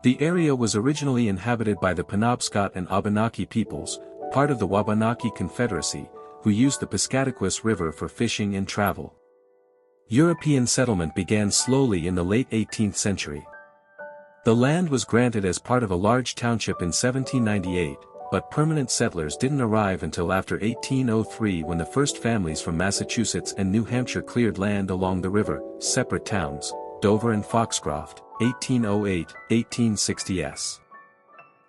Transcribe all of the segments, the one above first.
The area was originally inhabited by the Penobscot and Abenaki peoples, part of the Wabanaki Confederacy, who used the Piscataquis River for fishing and travel. European settlement began slowly in the late 18th century. The land was granted as part of a large township in 1798, but permanent settlers didn't arrive until after 1803 when the first families from Massachusetts and New Hampshire cleared land along the river, separate towns, Dover and Foxcroft, 1808-1860s.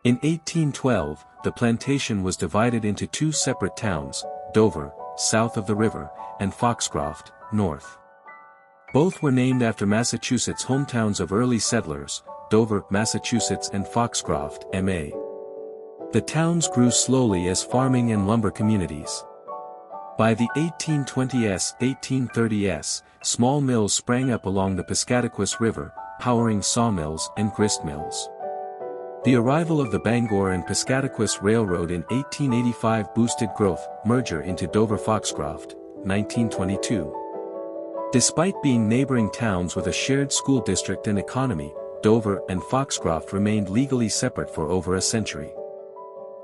In 1812, the plantation was divided into two separate towns, Dover, south of the river, and Foxcroft, north. Both were named after Massachusetts' hometowns of early settlers, Dover, Massachusetts and Foxcroft, MA. The towns grew slowly as farming and lumber communities. By the 1820s, 1830s, small mills sprang up along the Piscataquis River, powering sawmills and grist mills. The arrival of the Bangor and Piscataquis Railroad in 1885 boosted growth, merger into Dover Foxcroft, 1922. Despite being neighboring towns with a shared school district and economy, Dover and Foxcroft remained legally separate for over a century.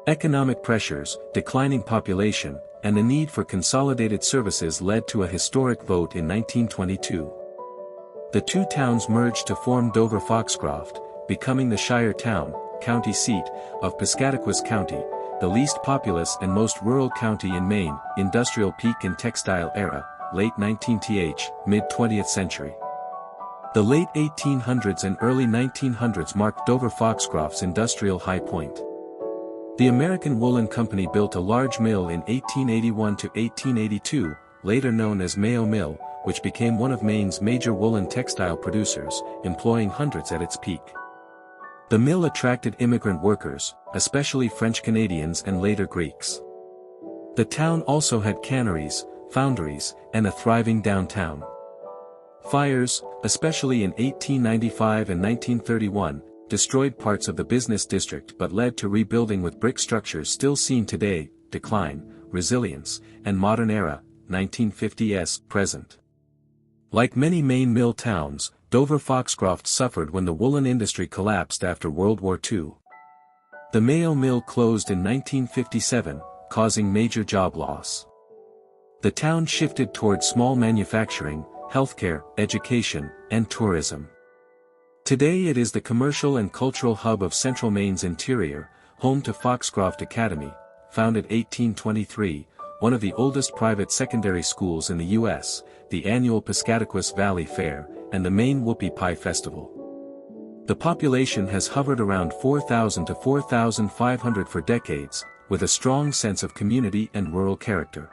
Economic pressures, declining population, and the need for consolidated services led to a historic vote in 1922. The two towns merged to form Dover Foxcroft, becoming the shire town, county seat, of Piscataquis County, the least populous and most rural county in Maine, industrial peak and textile era, late 19th, mid-20th century. The late 1800s and early 1900s marked Dover Foxcroft's industrial high point. The American Woolen Company built a large mill in 1881 to 1882, later known as Mayo Mill, which became one of Maine's major woolen textile producers, employing hundreds at its peak. The mill attracted immigrant workers, especially French Canadians and later Greeks. The town also had canneries, foundries, and a thriving downtown. Fires, especially in 1895 and 1931, destroyed parts of the business district but led to rebuilding with brick structures still seen today, decline, resilience, and modern era, 1950s present. Like many Maine mill towns, Dover Foxcroft suffered when the woolen industry collapsed after World War II. The Mayo Mill closed in 1957, causing major job loss. The town shifted towards small manufacturing, healthcare, education, and tourism. Today it is the commercial and cultural hub of central Maine's interior, home to Foxcroft Academy, founded 1823, one of the oldest private secondary schools in the U.S., the annual Piscataquis Valley Fair, and the Maine Whoopie Pie Festival. The population has hovered around 4,000 to 4,500 for decades, with a strong sense of community and rural character.